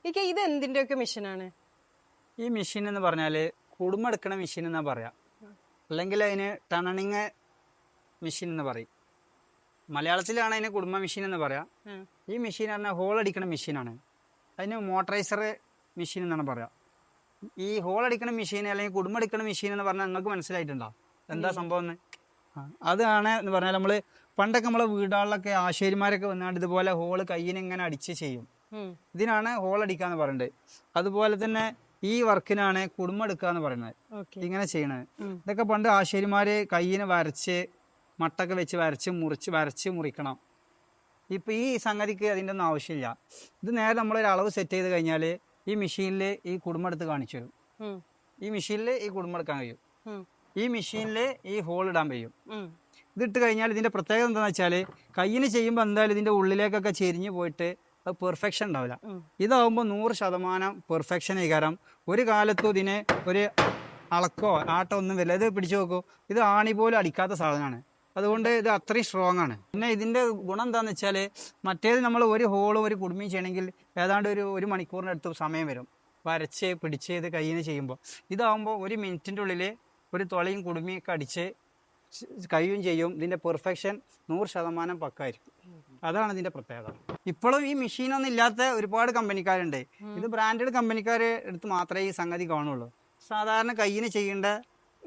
ഇത് എന്തിന്റെയൊക്കെ മെഷീനാണ്? ഈ മെഷീൻ എന്ന് പറഞ്ഞാൽ കുടുംബെടുക്കണ മെഷീൻ എന്നാ പറയാ, അല്ലെങ്കിൽ അതിന് ടണണിങ് മെഷീൻ എന്ന് പറയും. മലയാളത്തിലാണ് അതിന് കുടുംബ മെഷീൻ എന്ന് പറയാ. ഈ മെഷീൻ പറഞ്ഞാൽ ഹോൾ അടിക്കണ മെഷീനാണ്. അതിന് മോട്ടറൈസർ മെഷീൻ എന്നാണ് പറയാ. ഈ ഹോൾ അടിക്കണ മെഷീൻ അല്ലെങ്കിൽ കുടുംബെടുക്കണ മെഷീൻ എന്ന് പറഞ്ഞാൽ നിങ്ങൾക്ക് മനസ്സിലായിട്ടുണ്ടോ എന്താ സംഭവം എന്ന്? അതാണ് എന്ന് പറഞ്ഞാൽ നമ്മൾ പണ്ടൊക്കെ നമ്മളെ വീടുകളിലൊക്കെ ആശാരിമാരൊക്കെ വന്നാണ്ട് ഇതുപോലെ ഹോള് കയ്യിന് ഇങ്ങനെ അടിച്ച് ചെയ്യും. ഇതിനാണ് ഹോൾ അടിക്കാന്ന് പറയുന്നത്. അതുപോലെ തന്നെ ഈ വർക്കിനാണ് കുടുംബെടുക്കുക എന്ന് പറയുന്നത്, ഇങ്ങനെ ചെയ്യണത്. ഇതൊക്കെ പണ്ട് ആശാരിമാര് കയ്യിന് വരച്ച് മട്ടൊക്കെ വെച്ച് വരച്ച് മുറിക്കണം. ഇപ്പം ഈ സംഗതിക്ക് അതിൻ്റെ ഒന്നും ആവശ്യമില്ല. ഇത് നേരെ നമ്മളൊരു അളവ് സെറ്റ് ചെയ്ത് കഴിഞ്ഞാൽ ഈ മെഷീനിൽ ഈ കുടുംബെടുത്ത് കാണിച്ചു തരും. ഈ മെഷീനിൽ ഈ കുടുംബെടുക്കാൻ കഴിയും. ഈ മെഷീനിൽ ഈ ഹോൾ ഇടാൻ കഴിയും. ഇതിട്ട് കഴിഞ്ഞാൽ ഇതിൻ്റെ പ്രത്യേകത എന്താണെന്ന് വെച്ചാൽ കയ്യിന് ചെയ്യുമ്പോൾ എന്തായാലും ഇതിൻ്റെ ഉള്ളിലേക്കൊക്കെ ചെരിഞ്ഞ് പോയിട്ട് അത് പെർഫെക്ഷൻ ഉണ്ടാവില്ല. ഇതാവുമ്പോൾ 100% പെർഫെക്ഷൻ ആയിക്കാരം. ഒരു കാലത്തും ഇതിന് ഒരു അളക്കോ ആട്ടോ ഒന്നും വരില്ല. ഇത് പിടിച്ചു നോക്കൂ, ഇത് ആണി പോലും അടിക്കാത്ത സാധനമാണ്. അതുകൊണ്ട് ഇത് അത്രയും സ്ട്രോങ് ആണ്. പിന്നെ ഇതിൻ്റെ ഗുണം എന്താണെന്ന് വെച്ചാൽ മറ്റേത് നമ്മൾ ഒരു ഹോളും ഒരു കുടുമിയും ചെയ്യണമെങ്കിൽ ഏതാണ്ട് ഒരു മണിക്കൂറിനടുത്ത് സമയം വരും വരച്ച് പിടിച്ച് ഇത് കയ്യിന് ചെയ്യുമ്പോൾ. ഇതാവുമ്പോൾ 1 മിനിറ്റിൻ്റെ ഉള്ളിൽ ഒരു തുളയും കുടുമിയൊക്കെ അടിച്ച് കഴിയും ചെയ്യും. ഇതിൻ്റെ പെർഫെക്ഷൻ 100% പക്കായിരിക്കും. അതാണ് ഇതിൻ്റെ പ്രത്യേകത. ഇപ്പോഴും ഈ മെഷീനൊന്നും ഇല്ലാത്ത ഒരുപാട് കമ്പനിക്കാരുണ്ട്. ഇത് ബ്രാൻഡഡ് കമ്പനിക്കാർ എടുത്ത് മാത്രമേ ഈ സംഗതി കാണുള്ളൂ. സാധാരണ കയ്യിന് ചെയ്യേണ്ട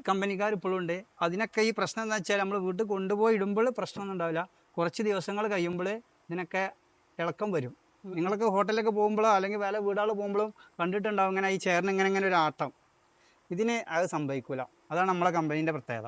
കമ്പനിക്കാർ ഇപ്പോഴും ഉണ്ട്. അതിനൊക്കെ ഈ പ്രശ്നം എന്താ വെച്ചാൽ നമ്മൾ വീട്ടിൽ കൊണ്ടുപോയി ഇടുമ്പോൾ പ്രശ്നമൊന്നും ഉണ്ടാവില്ല. കുറച്ച് ദിവസങ്ങൾ കഴിയുമ്പോൾ ഇതിനൊക്കെ ഇളക്കം വരും. നിങ്ങളൊക്കെ ഹോട്ടലിലൊക്കെ പോകുമ്പോഴോ അല്ലെങ്കിൽ വേറെ വീടുകൾ പോകുമ്പോഴും കണ്ടിട്ടുണ്ടാവും ഇങ്ങനെ ഈ ചെയറിന് ഇങ്ങനെ ഒരു ആട്ടം. ഇതിന് അത് സംഭവിക്കില്ല. അതാണ് നമ്മളെ കമ്പനീൻ്റെ പ്രത്യേകത.